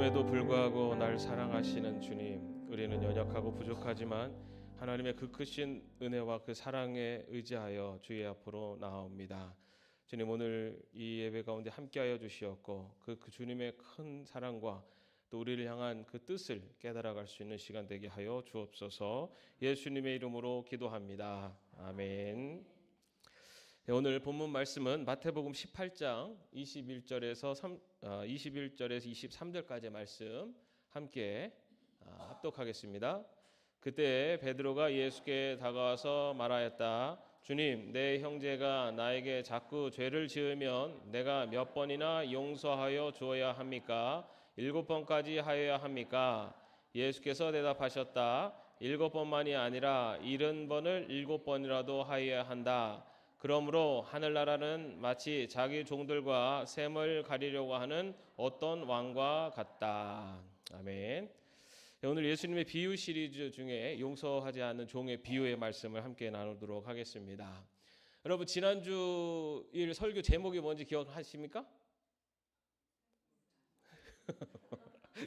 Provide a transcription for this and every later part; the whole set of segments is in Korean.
그럼에도 불구하고 날 사랑하시는 주님, 우리는 연약하고 부족하지만 하나님의 그 크신 은혜와 그 사랑에 의지하여 주의 앞으로 나아옵니다. 주님, 오늘 이 예배 가운데 함께하여 주시었고 그 주님의 큰 사랑과 또 우리를 향한 그 뜻을 깨달아갈 수 있는 시간 되게 하여 주옵소서. 예수님의 이름으로 기도합니다. 아멘. 네, 오늘 본문 말씀은 마태복음 18장 21절에서 23절까지의 말씀 함께 합독하겠습니다. 그때 베드로가 예수께 다가와서 말하였다. 주님, 내 형제가 나에게 자꾸 죄를 지으면 내가 몇 번이나 용서하여 주어야 합니까? 7번까지 하여야 합니까? 예수께서 대답하셨다. 7번만이 아니라 70번을 7번이라도 하여야 한다. 그러므로 하늘나라는 마치 자기 종들과 샘을 가리려고 하는 어떤 왕과 같다. 아멘. 오늘 예수님의 비유 시리즈 중에 용서하지 않는 종의 비유의 말씀을 함께 나누도록 하겠습니다. 여러분, 지난주 일 설교 제목이 뭔지 기억하십니까?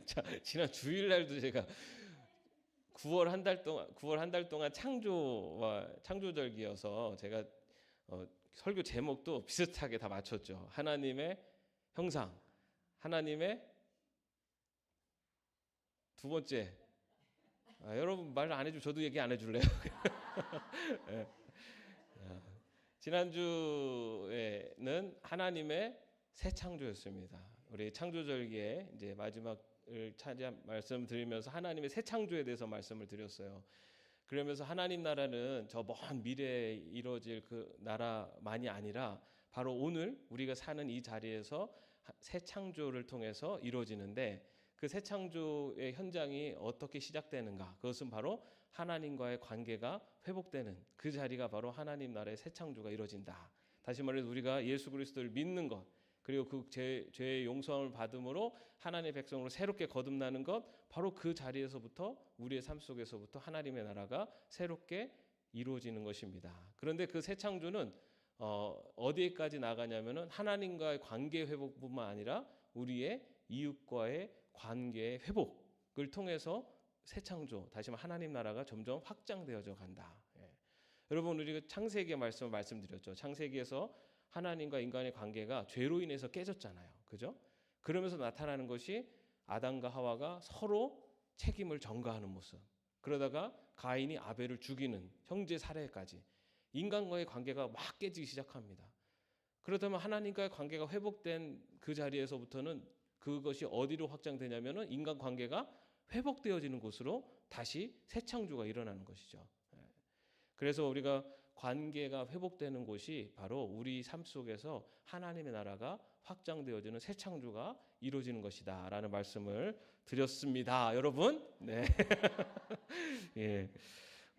자, 지난 주일날도 제가 9월 한 달 동안 창조절기여서 제가 설교 제목도 비슷하게 다 맞췄죠. 하나님의 형상, 하나님의 두 번째. 여러분 말 안 해주면 저도 얘기 안 해줄래요? 네. 지난주에는 하나님의 새 창조였습니다. 우리 창조절기에 이제 마지막을 차지한 말씀 드리면서 하나님의 새 창조에 대해서 말씀을 드렸어요. 그러면서 하나님 나라는 저 먼 미래에 이루어질 그 나라만이 아니라 바로 오늘 우리가 사는 이 자리에서 새 창조를 통해서 이루어지는데, 그 새 창조의 현장이 어떻게 시작되는가? 그것은 바로 하나님과의 관계가 회복되는 그 자리가 바로 하나님 나라의 새 창조가 이루어진다. 다시 말해서 우리가 예수 그리스도를 믿는 것, 그리고 그 죄의 용서함을 받음으로 하나님의 백성으로 새롭게 거듭나는 것, 바로 그 자리에서부터 우리의 삶 속에서부터 하나님의 나라가 새롭게 이루어지는 것입니다. 그런데 그 새 창조는 어디에까지 나가냐면은 하나님과의 관계 회복뿐만 아니라 우리의 이웃과의 관계의 회복을 통해서 새 창조, 다시 말해 하나님 나라가 점점 확장되어져 간다. 여러분, 우리가 창세기의 말씀을 말씀드렸죠. 창세기에서 하나님과 인간의 관계가 죄로 인해서 깨졌잖아요. 그죠? 그러면서 나타나는 것이 아담과 하와가 서로 책임을 전가하는 모습. 그러다가 가인이 아벨을 죽이는 형제 살해까지 인간과의 관계가 막 깨지기 시작합니다. 그렇다면 하나님과의 관계가 회복된 그 자리에서부터는 그것이 어디로 확장되냐면은 인간 관계가 회복되어지는 곳으로 다시 새 창조가 일어나는 것이죠. 그래서 우리가 관계가 회복되는 곳이 바로 우리 삶 속에서 하나님의 나라가 확장되어지는 새 창조가 이루어지는 것이다라는 말씀을 드렸습니다. 여러분, 네. 예.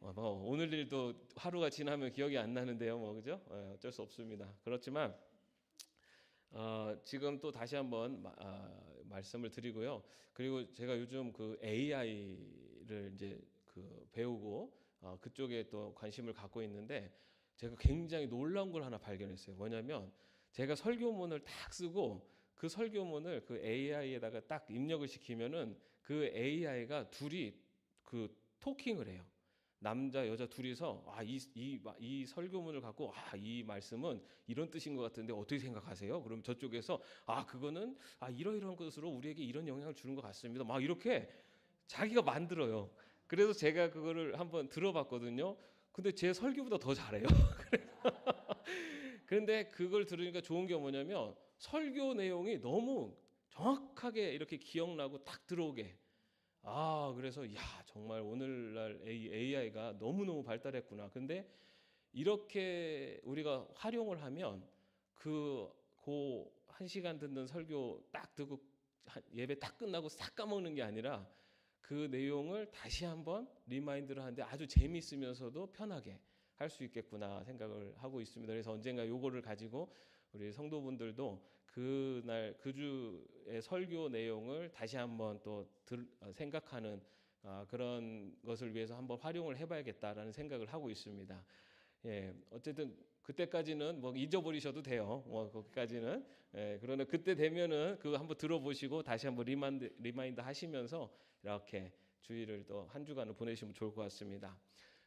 오늘 일도 하루가 지나면 기억이 안 나는데요, 그죠? 어쩔 수 없습니다. 그렇지만 지금 또 다시 한번 말씀을 드리고요. 그리고 제가 요즘 그 AI를 이제 배우고 그쪽에 또 관심을 갖고 있는데, 제가 굉장히 놀라운 걸 하나 발견했어요. 뭐냐면 제가 설교문을 딱 쓰고 그 설교문을 그 AI에다가 딱 입력을 시키면은 그 AI가 둘이 그 토킹을 해요. 남자 여자 둘이서 이 설교문을 갖고 이 말씀은 이런 뜻인 것 같은데 어떻게 생각하세요? 그럼 저쪽에서 그거는 이러이러한 것으로 우리에게 이런 영향을 주는 것 같습니다. 막 이렇게 자기가 만들어요. 그래서 제가 그거를 한번 들어봤거든요. 근데 제 설교보다 더 잘해요. 그런데 그걸 들으니까 좋은 게 뭐냐면 설교 내용이 너무 정확하게 이렇게 기억나고 딱 들어오게. 그래서 정말 오늘날 AI가 너무너무 발달했구나. 근데 이렇게 우리가 활용을 하면 그 1시간 듣는 설교 딱 듣고 예배 딱 끝나고 싹 까먹는 게 아니라 그 내용을 다시 한번 리마인드를 하는데 아주 재미있으면서도 편하게 할 수 있겠구나 생각을 하고 있습니다. 그래서 언젠가 요거를 가지고 우리 성도분들도 그날 그 주의 설교 내용을 다시 한번 또 생각하는 그런 것을 위해서 한번 활용을 해봐야겠다라는 생각을 하고 있습니다. 예, 어쨌든 그때까지는 뭐 잊어버리셔도 돼요. 뭐 거기까지는. 예, 그러나 그때 되면은 그거 한번 들어보시고 다시 한번 리마인드 하시면서 이렇게 주의를 또 한 주간을 보내시면 좋을 것 같습니다.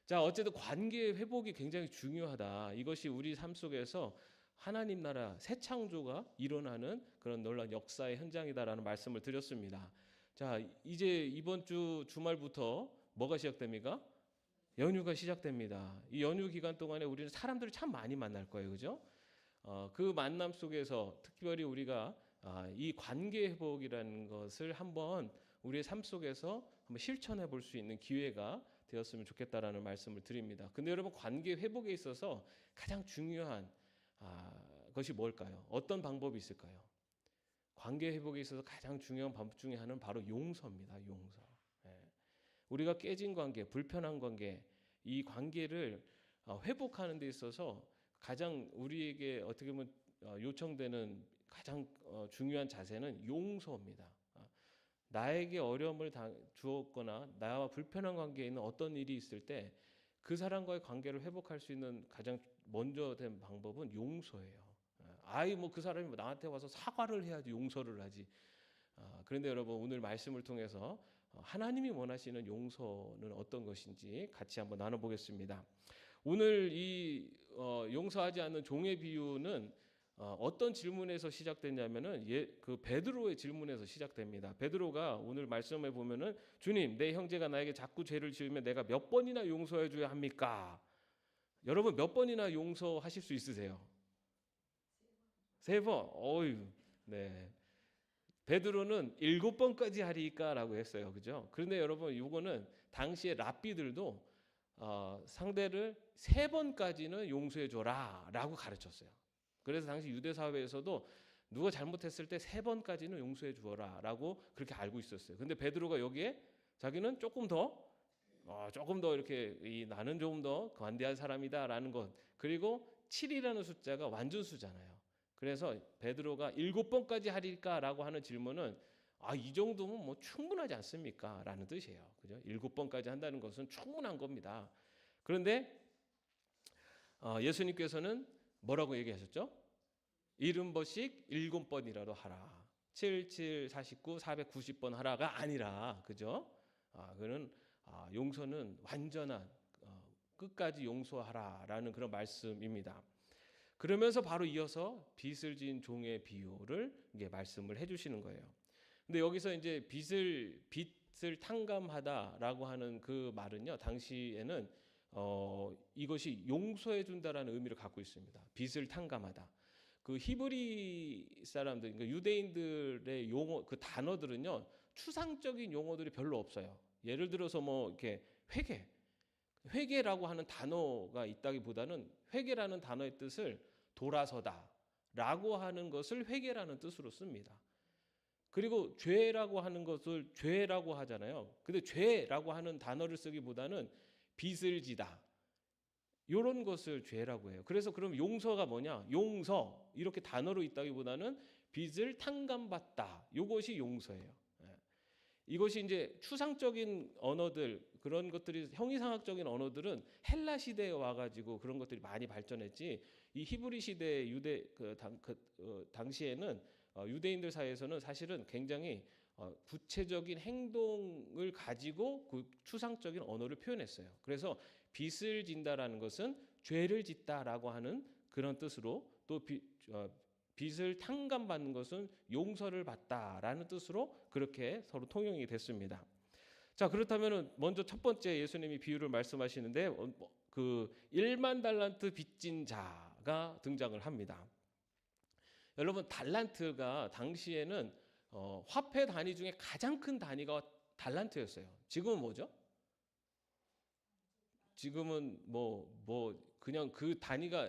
자, 어쨌든 관계 회복이 굉장히 중요하다. 이것이 우리 삶 속에서 하나님 나라 새 창조가 일어나는 그런 놀라운 역사의 현장이다라는 말씀을 드렸습니다. 자, 이제 이번 주 주말부터 뭐가 시작됩니까? 연휴가 시작됩니다. 이 연휴 기간 동안에 우리는 사람들을 참 많이 만날 거예요, 그죠? 그 만남 속에서 특별히 우리가 이 관계 회복이라는 것을 한번 우리의 삶 속에서 한번 실천해 볼 수 있는 기회가 되었으면 좋겠다라는 말씀을 드립니다. 근데 여러분 관계 회복에 있어서 가장 중요한 것이 뭘까요? 어떤 방법이 있을까요? 관계 회복에 있어서 가장 중요한 방법 중에 하나는 바로 용서입니다. 용서. 예. 우리가 깨진 관계, 불편한 관계, 이 관계를 회복하는 데 있어서 가장 우리에게 어떻게 보면 요청되는 가장 중요한 자세는 용서입니다. 나에게 어려움을 주었거나 나와 불편한 관계에 있는 어떤 일이 있을 때 그 사람과의 관계를 회복할 수 있는 가장 먼저 된 방법은 용서예요. 뭐 그 사람이 나한테 와서 사과를 해야지 용서를 하지. 그런데 여러분 오늘 말씀을 통해서 하나님이 원하시는 용서는 어떤 것인지 같이 한번 나눠보겠습니다. 오늘 이 용서하지 않는 종의 비유는 어떤 질문에서 시작됐냐면은 그 베드로의 질문에서 시작됩니다. 베드로가 오늘 말씀에 보면은 주님, 내 형제가 나에게 자꾸 죄를 지으면 내가 몇 번이나 용서해 줘야 합니까? 여러분 몇 번이나 용서하실 수 있으세요? 3번. 어유, 네. 베드로는 7번까지 하리까라고 했어요, 그죠? 그런데 여러분 이거는 당시에 랍비들도 상대를 3번까지는 용서해 줘라라고 가르쳤어요. 그래서 당시 유대 사회에서도 누가 잘못했을 때 3번까지는 용서해 주어라라고 그렇게 알고 있었어요. 근데 베드로가 여기에 자기는 조금 더 이렇게 나는 조금 더 관대한 사람이다라는 것, 그리고 7이라는 숫자가 완전수잖아요. 그래서 베드로가 7번까지 하리까라고 하는 질문은 이 정도면 뭐 충분하지 않습니까? 라는 뜻이에요. 그죠? 7번까지 한다는 것은 충분한 겁니다. 그런데 예수님께서는 뭐라고 얘기하셨죠? 70번씩 7번이라도 하라. 7, 7, 49, 490번 하라가 아니라, 그죠? 그는 용서는 완전한 끝까지 용서하라라는 그런 말씀입니다. 그러면서 바로 이어서 빚을 진 종의 비유를 이게 말씀을 해주시는 거예요. 근데 여기서 이제 빚을 탕감하다라고 하는 그 말은요, 당시에는 이것이 용서해 준다라는 의미를 갖고 있습니다. 빚을 탕감하다. 그 히브리 사람들, 그러니까 유대인들의 용어, 그 단어들은요, 추상적인 용어들이 별로 없어요. 예를 들어서 뭐 이렇게 회개라고 하는 단어가 있다기보다는 회개라는 단어의 뜻을 돌아서다라고 하는 것을 회개라는 뜻으로 씁니다. 그리고 죄라고 하는 것을 죄라고 하잖아요. 근데 죄라고 하는 단어를 쓰기보다는 빚을 지다, 이런 것을 죄라고 해요. 그래서 그럼 용서가 뭐냐? 용서 이렇게 단어로 있다기보다는 빚을 탕감받다, 이것이 용서예요. 이것이 이제 추상적인 언어들, 그런 것들이 형이상학적인 언어들은 헬라 시대에 와가지고 그런 것들이 많이 발전했지, 이 히브리 시대 유대 당시에는 유대인들 사이에서는 사실은 굉장히 구체적인 행동을 가지고 그 추상적인 언어를 표현했어요. 그래서 빚을 진다라는 것은 죄를 짓다라고 하는 그런 뜻으로, 또 빚을 탕감받는 것은 용서를 받다라는 뜻으로 그렇게 서로 통용이 됐습니다. 자, 그렇다면은 먼저 첫 번째 예수님이 비유를 말씀하시는데 그 1만 달란트 빚진 자가 등장을 합니다. 여러분, 달란트가 당시에는 화폐 단위 중에 가장 큰 단위가 달란트였어요. 지금은 뭐죠? 지금은 뭐 그냥 그 단위가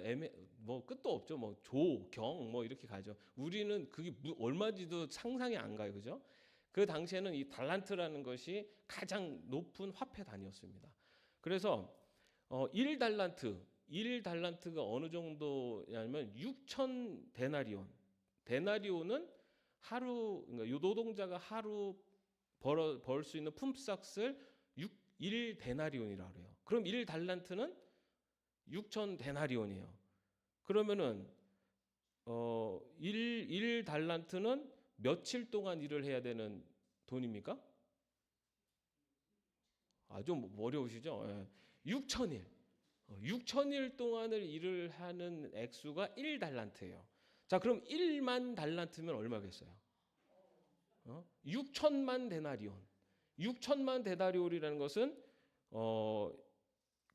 뭐 끝도 없죠. 뭐 조, 경 뭐 이렇게 가죠. 우리는 그게 얼마인지도 상상이 안 가요. 그죠? 그 당시에는 이 달란트라는 것이 가장 높은 화폐 단위였습니다. 그래서 1달란트가 어느 정도냐면 6천 데나리온. 데나리온은 하루, 그러니까 노동자가 하루 벌 수 있는 품삯을 1데나리온이라고 해요. 그럼 1달란트는 6천 데나리온이에요. 그러면은 1 달란트는 며칠 동안 일을 해야 되는 돈입니까? 좀 어려우시죠? 예. 6천일. 6천일 동안을 일을 하는 액수가 1달란트예요. 자, 그럼 1만 달란트면 얼마겠어요? 6천만 데나리온. 6천만 데나리온이라는 것은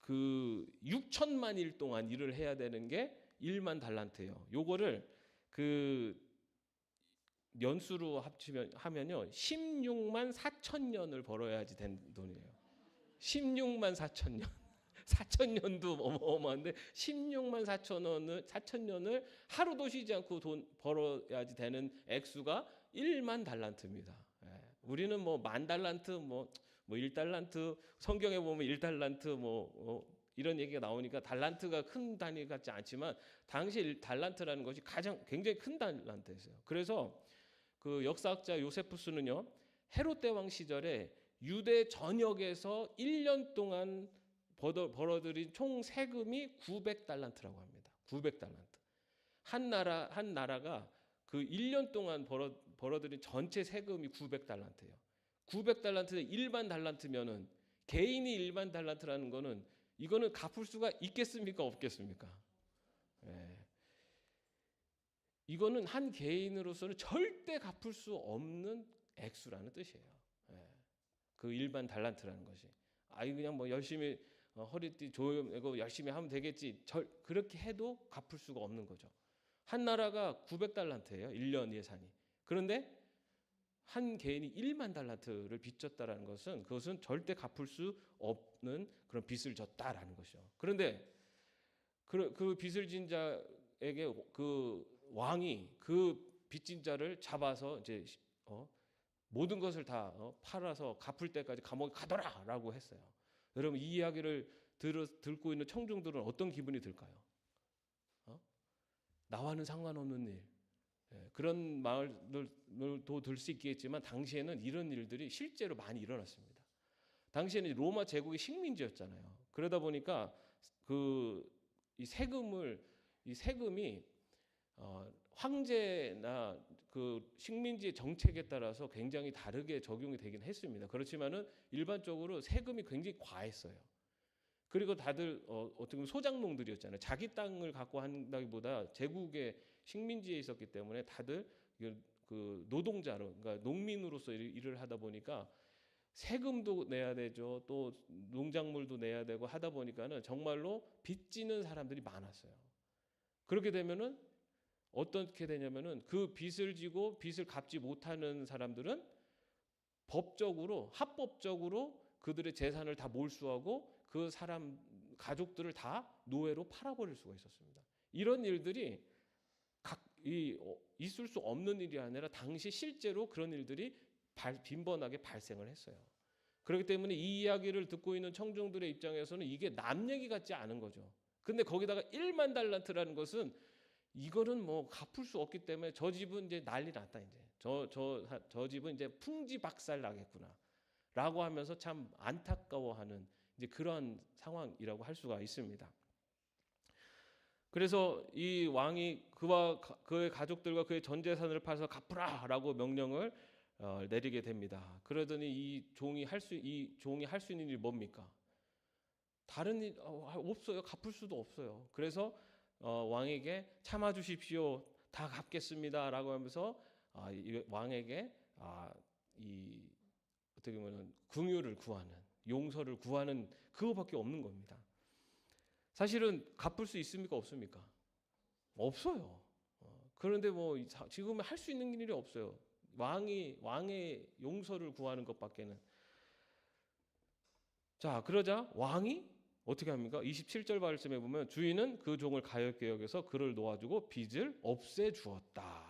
그 6천만 일 동안 일을 해야 되는 게 1만 달란트예요. 요거를 그 연수로 하면요 16만 4천 년을 벌어야지 된 돈이에요. 16만 4천 년. 4천 년도 어마어마한데 16만 4천 년을 하루도 쉬지 않고 돈 벌어야지 되는 액수가 1만 달란트입니다. 예. 우리는 뭐 만 달란트 뭐 1달란트 성경에 보면 1달란트 이런 얘기가 나오니까 달란트가 큰 단위 같지 않지만 당시 달란트라는 것이 굉장히 큰 달란트였어요. 그래서 그 역사학자 요세푸스는요 헤롯 대왕 시절에 유대 전역에서 1년 동안 벌어들인 총 세금이 900달란트라고 합니다. 900달란트. 한 나라가 그 1년 동안 벌어들인 전체 세금이 900달란트예요. 900달란트에 일반 달란트면은 개인이 일반 달란트라는 거는 이거는 갚을 수가 있겠습니까? 없겠습니까? 예. 이거는 한 개인으로서는 절대 갚을 수 없는 액수라는 뜻이에요. 예. 그 일반 달란트라는 것이. 그냥 뭐 열심히 허리띠 조여매고 열심히 하면 되겠지. 그렇게 해도 갚을 수가 없는 거죠. 한 나라가 900달란트예요. 1년 예산이. 그런데 한 개인이 1만 달란트를 빚졌다라는 것은 그것은 절대 갚을 수 없는 그런 빚을 졌다라는 것이죠. 그런데 그 빚을 진 자에게 그 왕이 그 빚진 자를 잡아서 이제 모든 것을 다 팔아서 갚을 때까지 감옥에 가둬라라고 했어요. 여러분 이 이야기를 듣고 있는 청중들은 어떤 기분이 들까요? 나와는 상관없는 일. 그런 말도 들 수 있겠지만 당시에는 이런 일들이 실제로 많이 일어났습니다. 당시에는 로마 제국의 식민지였잖아요. 그러다 보니까 이 세금이 황제나 그 식민지의 정책에 따라서 굉장히 다르게 적용이 되긴 했습니다. 그렇지만은 일반적으로 세금이 굉장히 과했어요. 그리고 다들 어떻게 보면 소작농들이었잖아요. 자기 땅을 갖고 한다기보다 제국의 식민지에 있었기 때문에 다들 그 노동자로, 그러니까 농민으로서 일을 하다 보니까 세금도 내야 되죠. 또 농작물도 내야 되고 하다 보니까는 정말로 빚지는 사람들이 많았어요. 그렇게 되면은 어떻게 되냐면은 그 빚을 지고 빚을 갚지 못하는 사람들은 합법적으로 그들의 재산을 다 몰수하고 그 사람 가족들을 다 노예로 팔아버릴 수가 있었습니다. 이런 일들이 있을 수 없는 일이 아니라 당시 실제로 그런 일들이 빈번하게 발생을 했어요. 그렇기 때문에 이 이야기를 듣고 있는 청중들의 입장에서는 이게 남 얘기 같지 않은 거죠. 근데 거기다가 1만 달란트라는 것은 이거는 뭐 갚을 수 없기 때문에 저 집은 이제 난리 났다 이제. 저 집은 이제 풍지박살 나겠구나라고 하면서 참 안타까워하는 이제 그런 상황이라고 할 수가 있습니다. 그래서 이 왕이 그와 그의 가족들과 그의 전 재산을 팔아서 갚으라라고 명령을 내리게 됩니다. 그러더니 이 종이 할 수 있는 일이 뭡니까? 다른 일 없어요. 갚을 수도 없어요. 그래서 왕에게 참아 주십시오. 다 갚겠습니다라고 하면서 왕에게 어떻게 보면 긍휼을 구하는, 용서를 구하는 그거밖에 없는 겁니다. 사실은 갚을 수 있습니까? 없습니까? 없어요. 그런데 뭐 지금 할 수 있는 일이 없어요. 왕의 용서를 구하는 것밖에는. 자, 그러자 왕이 어떻게 합니까? 27절 말씀에 보면 주인은 그 종을 가엾게 여겨서 그를 놓아주고 빚을 없애주었다.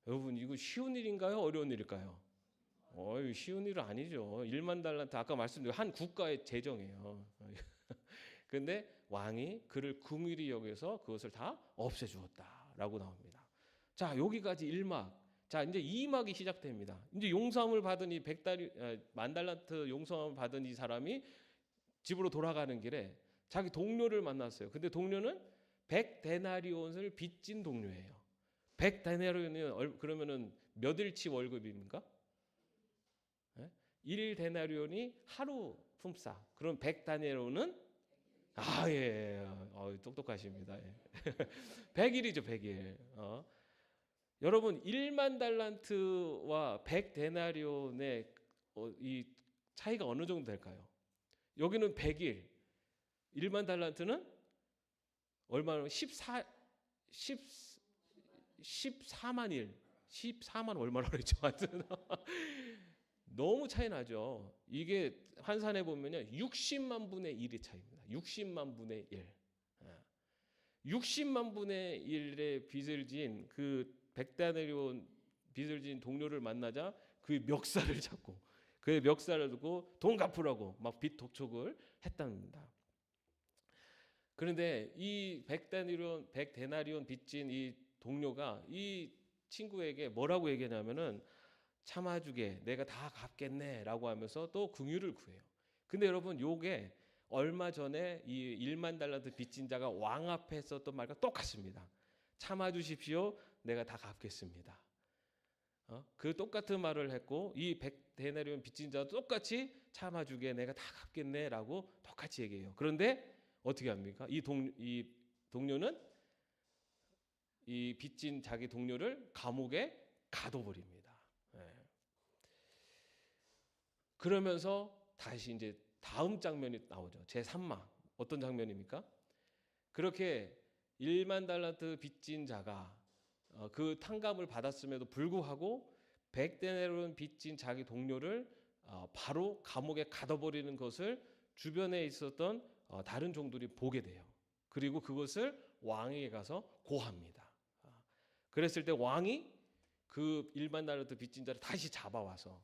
여러분 이거 쉬운 일인가요? 어려운 일일까요? 쉬운 일은 아니죠. 1만 달란트 아까 말씀드린 한 국가의 재정이에요. 근데 왕이 그를 긍휼히 여겨서 그것을 다 없애주었다라고 나옵니다. 자, 여기까지 1막. 자, 이제 2막이 시작됩니다. 이제 용서함을 받은 만 달란트 용서함을 받은 이 사람이 집으로 돌아가는 길에 자기 동료를 만났어요. 근데 동료는 100데나리온을 빚진 동료예요. 100데나리온이 그러면은 몇 일치 월급입니까? 1데나리온이 하루 품삯. 그럼 100데나리온은 예. 똑똑하십니다. 예. 100일이죠, 100일. 여러분 1만 달란트와 100데나리온의 이 차이가 어느 정도 될까요? 여기는 100일, 1만 달란트는 얼마나 14만 일, 14만 얼마나 그랬죠? 하여튼 너무 차이 나죠. 이게 환산해 보면요, 60만 분의 1의 차이입니다. 60만 분의 1. 60만 분의 1의 빚을 진 그 100데나리온 빚을 진 동료를 만나자 그 멱살을 잡고 그의 멱살을 두고 돈 갚으라고 막 빚 독촉을 했답니다. 그런데 이 100데나리온 빚진 이 동료가 이 친구에게 뭐라고 얘기하냐면은 참아주게, 내가 다 갚겠네라고 하면서 또 긍휼을 구해요. 근데 여러분, 요게 얼마 전에 이 1만 달란트 빚진 자가 왕 앞에 썼던 말과 똑같습니다. 참아주십시오, 내가 다 갚겠습니다. 그 똑같은 말을 했고, 이 100데나리온 빚진 자도 똑같이 참아주게, 내가 다 갚겠네라고 똑같이 얘기해요. 그런데 어떻게 합니까? 이 동료는 이 빚진 자기 동료를 감옥에 가둬버립니다. 그러면서 다시 이제 다음 장면이 나오죠. 제3막. 어떤 장면입니까? 그렇게 1만 달란트 빚진 자가 그 탕감을 받았음에도 불구하고 100데나리온 빚진 자기 동료를 바로 감옥에 가둬버리는 것을 주변에 있었던 다른 종들이 보게 돼요. 그리고 그것을 왕에게 가서 고합니다. 그랬을 때 왕이 그 1만 달란트 빚진 자를 다시 잡아와서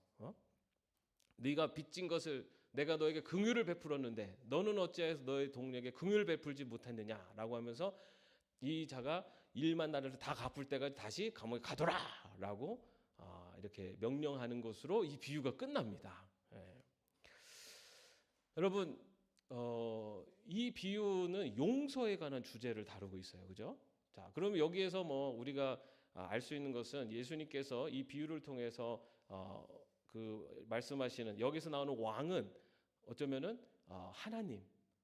네가 빚진 것을 내가 너에게 긍휼을 베풀었는데 너는 어찌하여서 너의 동료에게 긍휼을 베풀지 못했느냐라고 하면서 이 자가 1만 달란트 다 갚을 때까지 다시 감옥에 가둬라라고 이렇게 명령하는 것으로 이 비유가 끝납니다. 여러분, 이 비유는 용서에 관한 주제를 다루고 있어요, 그죠? 자, 그러면 여기에서 뭐 우리가 알 수 있는 것은 예수님께서 이 비유를 통해서 그 말씀하시는 여기서 나오는 왕은 어쩌면은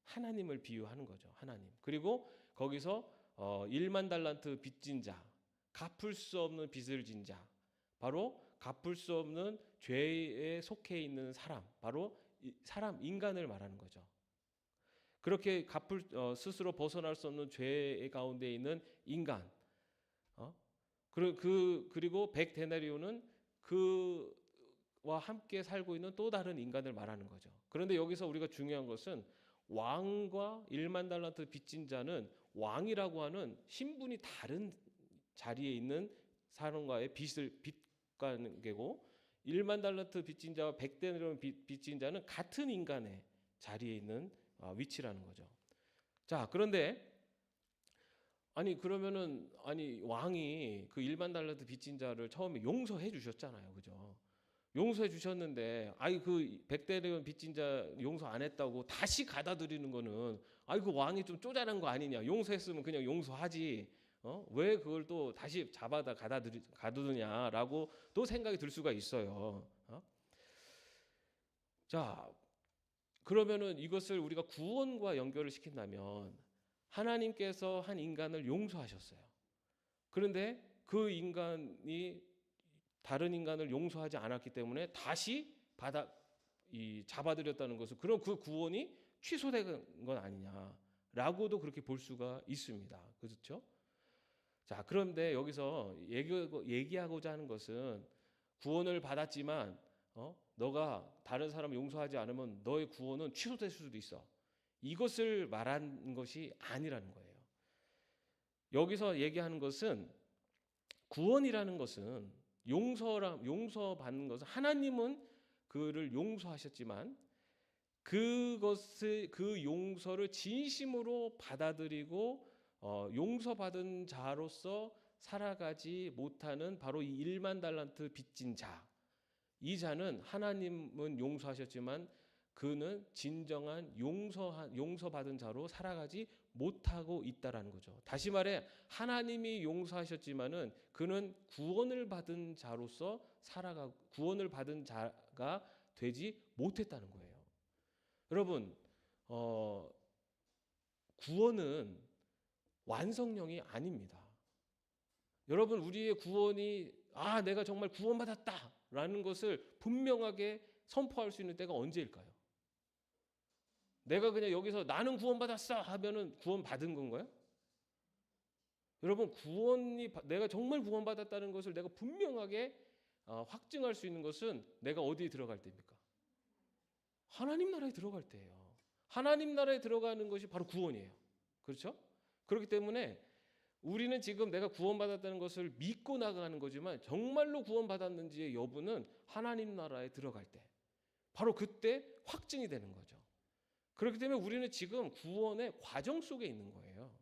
하나님을 비유하는 거죠. 하나님. 그리고 거기서 1만 달란트 빚진 자, 갚을 수 없는 빚을 진 자, 바로 갚을 수 없는 죄에 속해 있는 사람, 바로 인간을 말하는 거죠. 그렇게 스스로 벗어날 수 없는 죄 가운데 있는 인간. 그리고 100데나리온은 그와 함께 살고 있는 또 다른 인간을 말하는 거죠. 그런데 여기서 우리가 중요한 것은 왕과 1만 달란트 빚진 자는 왕이라고 하는 신분이 다른 자리에 있는 사람과의 빚 관계고, 1만 달란트 빚진 자와 100데나리온 빚진 자는 같은 인간의 자리에 있는 위치라는 거죠. 자, 그런데 그러면은 왕이 그 1만 달란트 빚진 자를 처음에 용서해 주셨잖아요, 그죠? 용서해 주셨는데 그 100데나리온 빚진 자 용서 안 했다고 다시 가다드리는 거는 그 왕이 좀 쪼잔한 거 아니냐? 용서했으면 그냥 용서하지. 왜 그걸 또 다시 잡아다 가두느냐라고 또 생각이 들 수가 있어요. 자, 그러면은 이것을 우리가 구원과 연결을 시킨다면 하나님께서 한 인간을 용서하셨어요. 그런데 그 인간이 다른 인간을 용서하지 않았기 때문에 다시 잡아들였다는 것은 그럼 그 구원이 취소된 건 아니냐라고도 그렇게 볼 수가 있습니다. 그렇죠? 자, 그런데 여기서 얘기하고자 하는 것은 구원을 받았지만 너가 다른 사람을 용서하지 않으면 너의 구원은 취소될 수도 있어. 이것을 말하는 것이 아니라는 거예요. 여기서 얘기하는 것은 구원이라는 것은 용서받는 것은 하나님은 그를 용서하셨지만 그 용서를 진심으로 받아들이고 용서받은 자로서 살아가지 못하는 바로 이 1만 달란트 빚진 자. 이 자는 하나님은 용서하셨지만 그는 진정한 용서받은 자로 살아가지 못하고 있다라는 거죠. 다시 말해 하나님이 용서하셨지만은 그는 구원을 받은 자로서 구원을 받은 자가 되지 못했다는 거예요. 여러분, 구원은 완성형이 아닙니다. 여러분, 우리의 구원이 내가 정말 구원받았다라는 것을 분명하게 선포할 수 있는 때가 언제일까요? 내가 그냥 여기서 나는 구원받았어 하면은 구원받은 건가요? 여러분, 내가 정말 구원받았다는 것을 내가 분명하게 확증할 수 있는 것은 내가 어디에 들어갈 때입니까? 하나님 나라에 들어갈 때예요. 하나님 나라에 들어가는 것이 바로 구원이에요. 그렇죠? 그렇기 때문에 우리는 지금 내가 구원받았다는 것을 믿고 나가는 거지만 정말로 구원받았는지의 여부는 하나님 나라에 들어갈 때, 바로 그때 확증이 되는 거죠. 그렇기 때문에 우리는 지금 구원의 과정 속에 있는 거예요.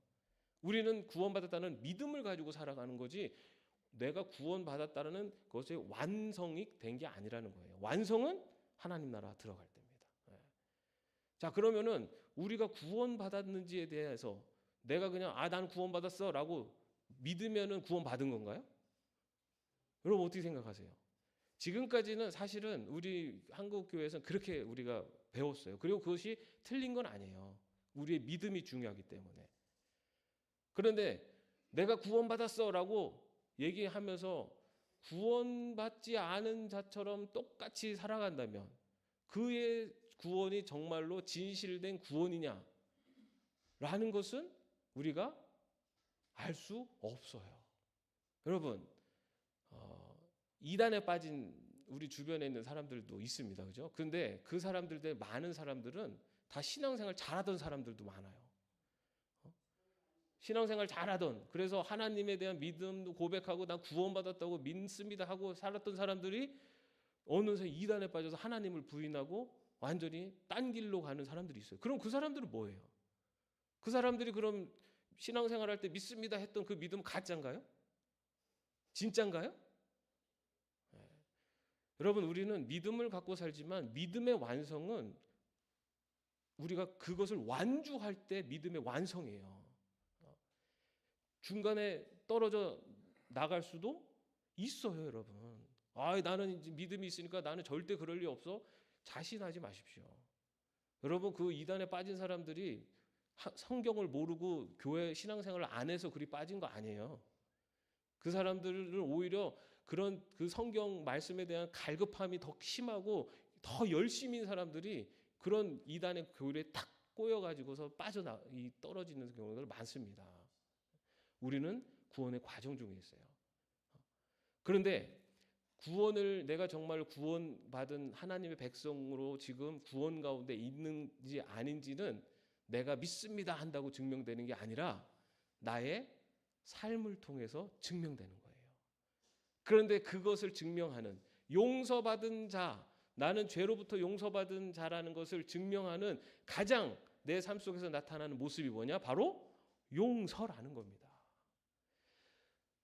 우리는 구원받았다는 믿음을 가지고 살아가는 거지 내가 구원받았다는 것의 완성이 된 게 아니라는 거예요. 완성은 하나님 나라 들어갈 때입니다. 자, 그러면은 우리가 구원받았는지에 대해서 내가 그냥 나는 구원받았어 라고 믿으면은 구원받은 건가요? 여러분 어떻게 생각하세요? 지금까지는 사실은 우리 한국 교회에서는 그렇게 우리가 배웠어요. 그리고 그것이 틀린 건 아니에요. 우리의 믿음이 중요하기 때문에. 그런데 내가 구원받았어라고 얘기하면서 구원받지 않은 자처럼 똑같이 살아간다면 그의 구원이 정말로 진실된 구원이냐? 라는 것은 우리가 알 수 없어요. 여러분, 이단에 빠진 우리 주변에 있는 사람들도 있습니다. 그죠? 근데 그 사람들, 많은 사람들은 다 신앙생활 잘하던 사람들도 많아요. 신앙생활 잘하던, 그래서 하나님에 대한 믿음도 고백하고 난 구원받았다고 믿습니다 하고 살았던 사람들이 어느새 이단에 빠져서 하나님을 부인하고 완전히 딴 길로 가는 사람들이 있어요. 그럼 그 사람들은 뭐예요? 그 사람들이 그럼 신앙생활 할 때 믿습니다 했던 그 믿음은 가짜인가요? 진짜인가요? 여러분, 우리는 믿음을 갖고 살지만 믿음의 완성은 우리가 그것을 완주할 때 믿음의 완성이에요. 중간에 떨어져 나갈 수도 있어요, 여러분. 나는 이제 믿음이 있으니까 나는 절대 그럴 리 없어. 자신하지 마십시오. 여러분, 그 이단에 빠진 사람들이 성경을 모르고 교회 신앙생활을 안 해서 그리 빠진 거 아니에요. 그 사람들은 오히려 그런 그 성경 말씀에 대한 갈급함이 더 심하고 더 열심인 사람들이 그런 이단의 교리에 탁 꼬여가지고서 떨어지는 경우들 많습니다. 우리는 구원의 과정 중에 있어요. 그런데 내가 정말 구원받은 하나님의 백성으로 지금 구원 가운데 있는지 아닌지는 내가 믿습니다 한다고 증명되는 게 아니라 나의 삶을 통해서 증명되는 거예요. 그런데 그것을 증명하는 용서받은 자, 나는 죄로부터 용서받은 자라는 것을 증명하는 가장 내 삶 속에서 나타나는 모습이 뭐냐? 바로 용서라는 겁니다.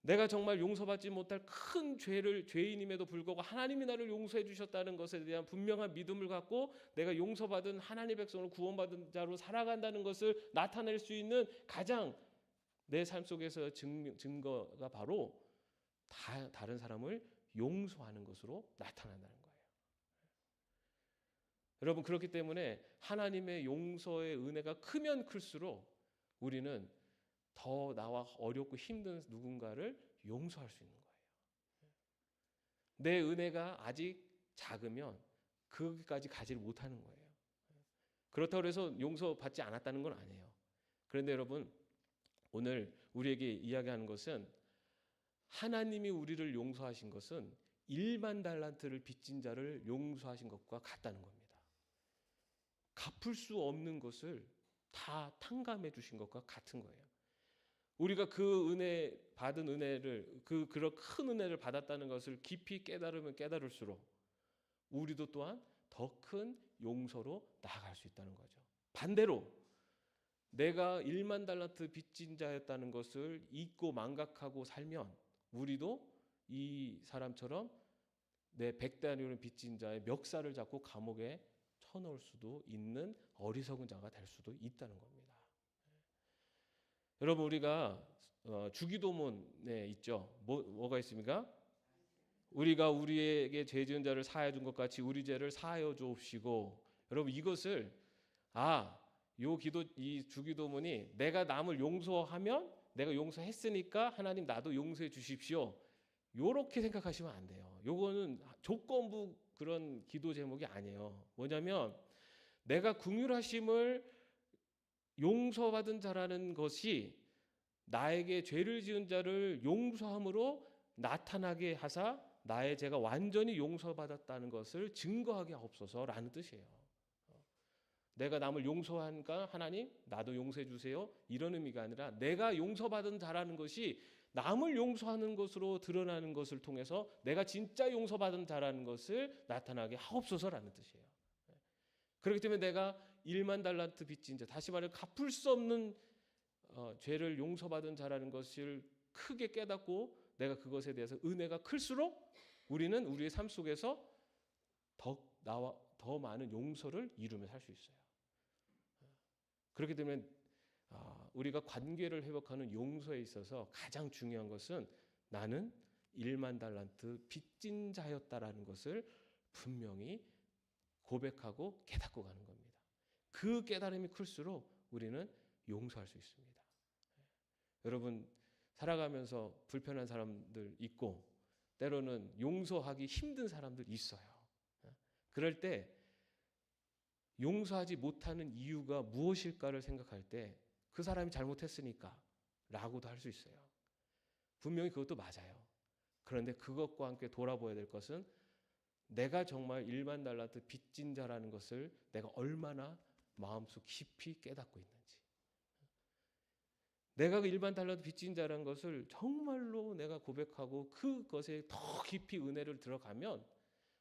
내가 정말 용서받지 못할 큰 죄인임에도 불구하고 하나님이 나를 용서해 주셨다는 것에 대한 분명한 믿음을 갖고 내가 용서받은 하나님의 백성으로 구원받은 자로 살아간다는 것을 나타낼 수 있는 가장 내 삶 속에서 증거가 바로 다른 사람을 용서하는 것으로 나타난다는 거예요. 여러분, 그렇기 때문에 하나님의 용서의 은혜가 크면 클수록 우리는 더 나와 어렵고 힘든 누군가를 용서할 수 있는 거예요. 내 은혜가 아직 작으면 거기까지 가지를 못하는 거예요. 그렇다고 해서 용서받지 않았다는 건 아니에요. 그런데 여러분, 오늘 우리에게 이야기하는 것은 하나님이 우리를 용서하신 것은 1만 달란트를 빚진 자를 용서하신 것과 같다는 겁니다. 갚을 수 없는 것을 다 탕감해 주신 것과 같은 거예요. 우리가 그 은혜 받은 은혜를 그런 큰 은혜를 받았다는 것을 깊이 깨달으면 깨달을수록 우리도 또한 더 큰 용서로 나아갈 수 있다는 거죠. 반대로 내가 1만 달란트 빚진 자였다는 것을 잊고 망각하고 살면 우리도 이 사람처럼 내 100데나리온 빚진 자의 멱살을 잡고 감옥에 쳐넣을 수도 있는 어리석은 자가 될 수도 있다는 겁니다. 여러분, 우리가 주기도문에 있죠. 뭐가 있습니까? 우리가 우리에게 죄 지은 자를 사하여 준 것 같이 우리 죄를 사하여 주옵시고. 여러분, 이것을 이 주기도문이 내가 남을 용서하면 내가 용서했으니까 하나님 나도 용서해 주십시오. 요렇게 생각하시면 안 돼요. 요거는 조건부 그런 기도 제목이 아니에요. 뭐냐면 내가 긍휼하심을 용서받은 자라는 것이 나에게 죄를 지은 자를 용서함으로 나타나게 하사 나의 죄가 완전히 용서받았다는 것을 증거하게 하옵소서라는 뜻이에요. 내가 남을 용서하니까 하나님 나도 용서해 주세요, 이런 의미가 아니라 내가 용서받은 자라는 것이 남을 용서하는 것으로 드러나는 것을 통해서 내가 진짜 용서받은 자라는 것을 나타나게 하옵소서라는 뜻이에요. 그렇기 때문에 내가 1만 달란트 빚진 자, 다시 말해 갚을 수 없는 죄를 용서받은 자라는 것을 크게 깨닫고 내가 그것에 대해서 은혜가 클수록 우리는 우리의 삶 속에서 더 많은 용서를 이루며 살 수 있어요. 그렇기 때문에 우리가 관계를 회복하는 용서에 있어서 가장 중요한 것은 나는 1만 달란트 빚진 자였다라는 것을 분명히 고백하고 깨닫고 가는 겁니다. 그 깨달음이 클수록 우리는 용서할 수 있습니다. 여러분, 살아가면서 불편한 사람들 있고 때로는 용서하기 힘든 사람들 있어요. 그럴 때 용서하지 못하는 이유가 무엇일까를 생각할 때 그 사람이 잘못했으니까 라고도 할 수 있어요. 분명히 그것도 맞아요. 그런데 그것과 함께 돌아보아야 될 것은 내가 정말 1만 달란트 빚진 자라는 것을 내가 얼마나 마음속 깊이 깨닫고 있는지, 내가 그 1만 달란트 빚진 자라는 것을 정말로 내가 고백하고 그것에 더 깊이 은혜를 들어가면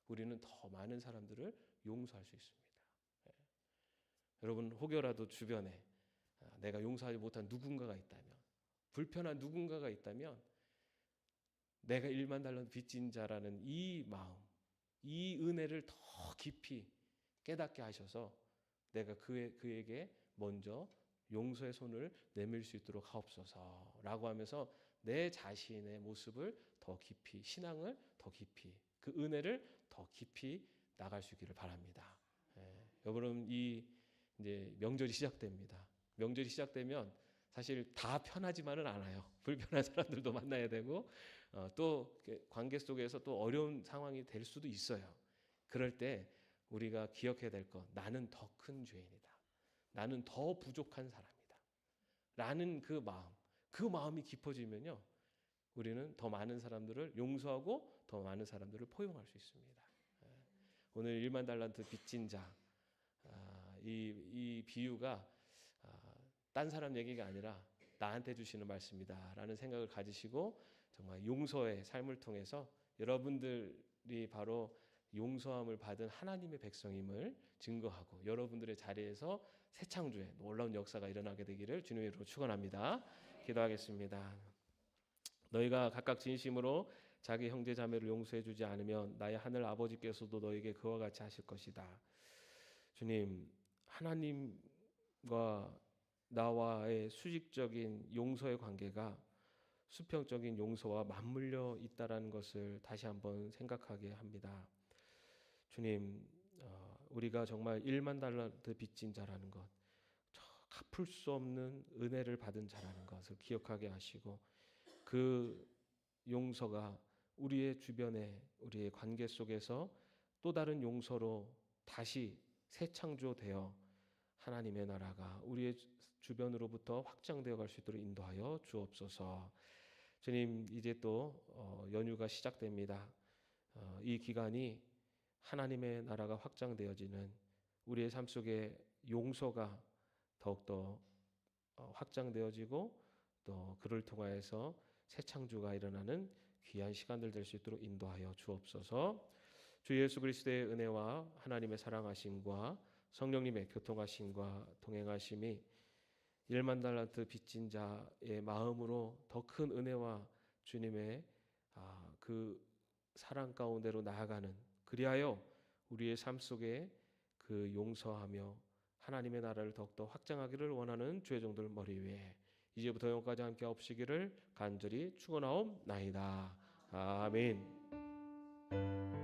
우리는 더 많은 사람들을 용서할 수 있습니다. 여러분, 혹여라도 주변에 내가 용서하지 못한 누군가가 있다면, 불편한 누군가가 있다면 내가 1만 달란트 빚진 자라는 이 마음, 이 은혜를 더 깊이 깨닫게 하셔서 내가 그에게 먼저 용서의 손을 내밀 수 있도록 하옵소서라고 하면서 내 자신의 모습을 더 깊이, 신앙을 더 깊이, 그 은혜를 더 깊이 나갈 수 있기를 바랍니다. 여러분, 이제 명절이 시작됩니다. 명절이 시작되면 사실 다 편하지만은 않아요. 불편한 사람들도 만나야 되고 또 관계 속에서 또 어려운 상황이 될 수도 있어요. 그럴 때 우리가 기억해야 될 것, 나는 더 큰 죄인이다, 나는 더 부족한 사람이다 라는 그 마음이 깊어지면요, 우리는 더 많은 사람들을 용서하고 더 많은 사람들을 포용할 수 있습니다. 오늘 1만 달란트 빚진 자, 이 비유가 딴 사람 얘기가 아니라 나한테 주시는 말씀이다라는 생각을 가지시고 정말 용서의 삶을 통해서 여러분들이 바로 용서함을 받은 하나님의 백성임을 증거하고 여러분들의 자리에서 새 창조의 놀라운 역사가 일어나게 되기를 주님의 이름으로 축원합니다. 기도하겠습니다. 너희가 각각 진심으로 자기 형제 자매를 용서해 주지 않으면 나의 하늘 아버지께서도 너에게 그와 같이 하실 것이다. 주님, 하나님과 나와의 수직적인 용서의 관계가 수평적인 용서와 맞물려 있다라는 것을 다시 한번 생각하게 합니다. 주님, 우리가 정말 1만 달란트 빚진 자라는 것, 갚을 수 없는 은혜를 받은 자라는 것을 기억하게 하시고 그 용서가 우리의 주변에, 우리의 관계 속에서 또 다른 용서로 다시 새 창조되어 하나님의 나라가 우리의 주변으로부터 확장되어 갈 수 있도록 인도하여 주옵소서. 주님, 이제 또 연휴가 시작됩니다. 이 기간이 하나님의 나라가 확장되어지는 우리의 삶 속에 용서가 더욱더 확장되어지고 또 그를 통하여서 새 창조가 일어나는 귀한 시간들 될 수 있도록 인도하여 주옵소서. 주 예수 그리스도의 은혜와 하나님의 사랑하심과 성령님의 교통하심과 동행하심이 1만 달란트 빚진 자의 마음으로 더 큰 은혜와 주님의 그 사랑 가운데로 나아가는, 그리하여 우리의 삶 속에 그 그 용서하며 하나님의 나라를 더욱더 확장하기를 원하는 주의 종들 머리 위에 이제부터 영까지 함께 없으시기를 간절히 축원하옵나이다. 아멘.